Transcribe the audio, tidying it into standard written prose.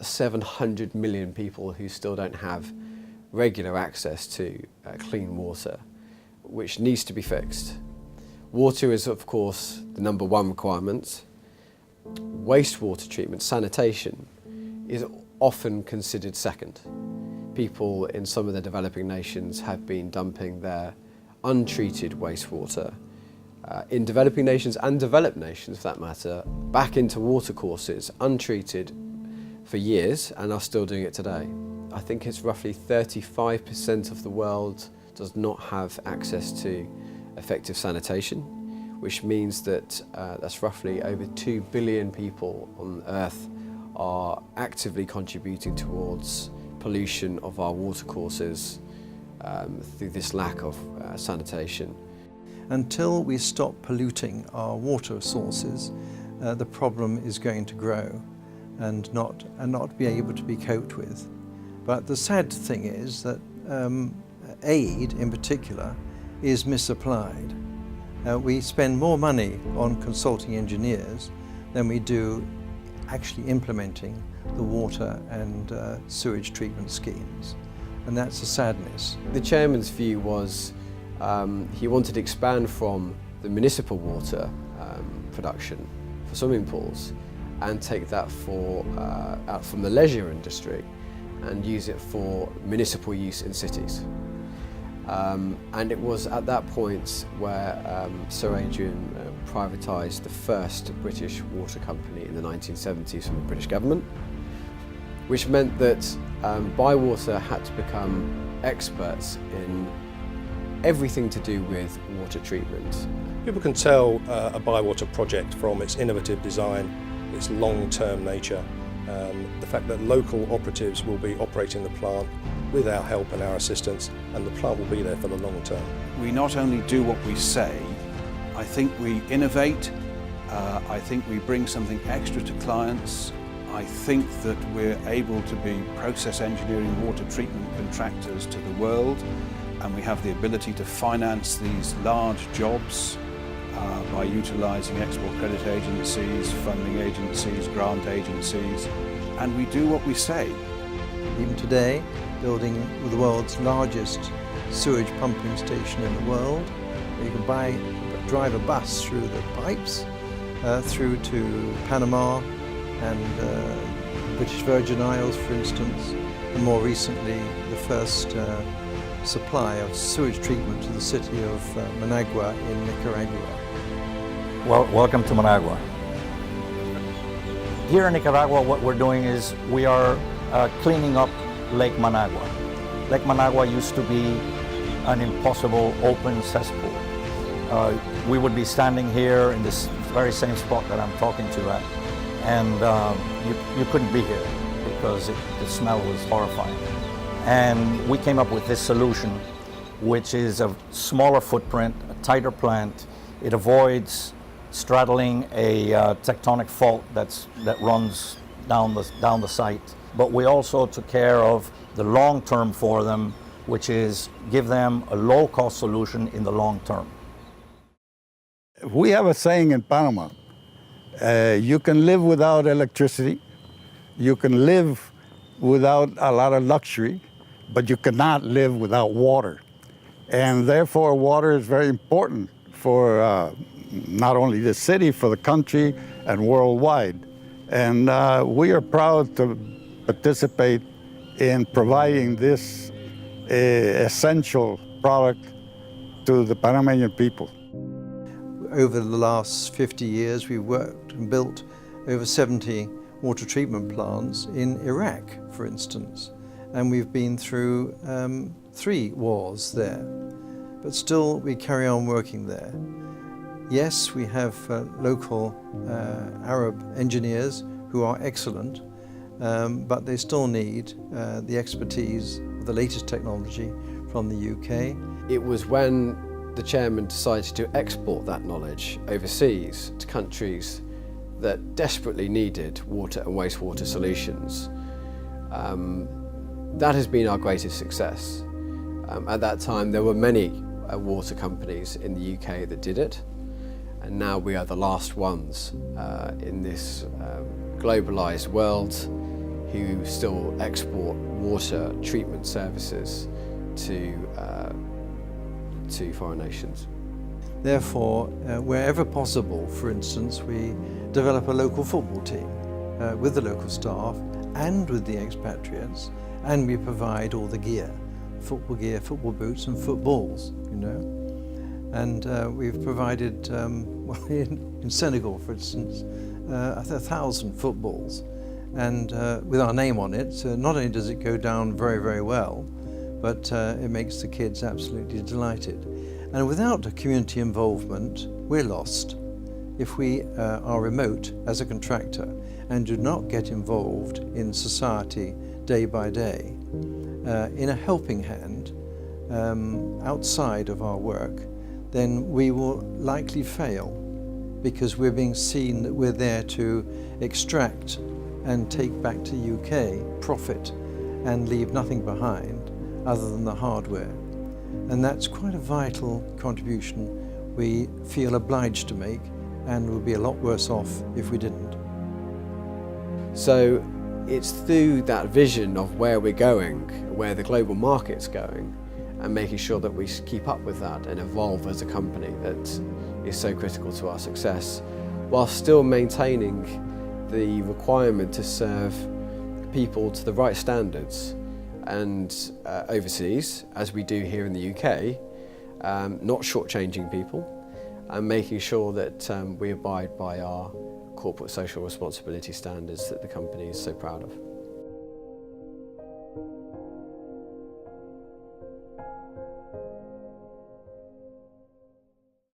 700 million people who still don't have regular access to clean water, which needs to be fixed. Water is, of course, the number one requirement. Wastewater treatment, sanitation, is often considered second. People in some of the developing nations have been dumping their untreated wastewater in developing nations and developed nations, for that matter, back into watercourses, untreated for years, and are still doing it today. I think it's roughly 35% of the world does not have access to effective sanitation, which means that that's roughly over 2 billion people on Earth are actively contributing towards pollution of our watercourses through this lack of sanitation. Until we stop polluting our water sources, the problem is going to grow and not be able to be coped with. But the sad thing is that aid, in particular, is misapplied. We spend more money on consulting engineers than we do actually implementing the water and sewage treatment schemes, and that's a sadness. The chairman's view was he wanted to expand from the municipal water production for swimming pools and take that out from the leisure industry and use it for municipal use in cities. And it was at that point where Sir Adrian privatised the first British water company in the 1970s from the British government, which meant that Biwater had to become experts in everything to do with water treatment. People can tell a Biwater project from its innovative design, its long-term nature, the fact that local operatives will be operating the plant with our help and our assistance, and the plant will be there for the long term. We not only do what we say, I think we innovate, I think we bring something extra to clients, I think that we're able to be process engineering water treatment contractors to the world, and we have the ability to finance these large jobs by utilising export credit agencies, funding agencies, grant agencies, and we do what we say. Even today, building the world's largest sewage pumping station in the world, you can drive a bus through the pipes, through to Panama and British Virgin Isles, for instance, and more recently the first supply of sewage treatment to the city of Managua in Nicaragua. Well, welcome to Managua. Here in Nicaragua, what we're doing is we are cleaning up Lake Managua. Lake Managua used to be an impossible open cesspool. We would be standing here in this very same spot that I'm talking to at, and you couldn't be here because the smell was horrifying. And we came up with this solution, which is a smaller footprint, a tighter plant. It avoids straddling a tectonic fault that runs down the site. But we also took care of the long term for them, which is give them a low-cost solution in the long term. We have a saying in Panama, you can live without electricity, you can live without a lot of luxury, but you cannot live without water. And therefore, water is very important for not only the city, for the country, and worldwide. And we are proud to participate in providing this essential product to the Panamanian people. Over the last 50 years, we've worked and built over 70 water treatment plants in Iraq, for instance. And we've been through 3 wars there. But still, we carry on working there. Yes, we have local Arab engineers who are excellent, but they still need the expertise of the latest technology from the UK. It was when the chairman decided to export that knowledge overseas to countries that desperately needed water and wastewater solutions. That has been our greatest success. At that time, there were many water companies in the UK that did it, and now we are the last ones in this globalized world who still export water treatment services to foreign nations. Therefore, wherever possible, for instance, we develop a local football team with the local staff and with the expatriates, and we provide all the gear, football boots and footballs, you know. And we've provided, well, in Senegal, for instance, 1,000 footballs, and with our name on it. So not only does it go down very, very well, but it makes the kids absolutely delighted. And without the community involvement, we're lost. If we are remote as a contractor and do not get involved in society day by day, in a helping hand outside of our work, then we will likely fail, because we're being seen that we're there to extract and take back to UK profit and leave nothing behind other than the hardware. And that's quite a vital contribution we feel obliged to make, and we'll be a lot worse off if we didn't. So it's through that vision of where we're going, where the global market's going, and making sure that we keep up with that and evolve as a company that is so critical to our success, while still maintaining the requirement to serve people to the right standards and overseas, as we do here in the UK, not shortchanging people, and making sure that we abide by our corporate social responsibility standards that the company is so proud of.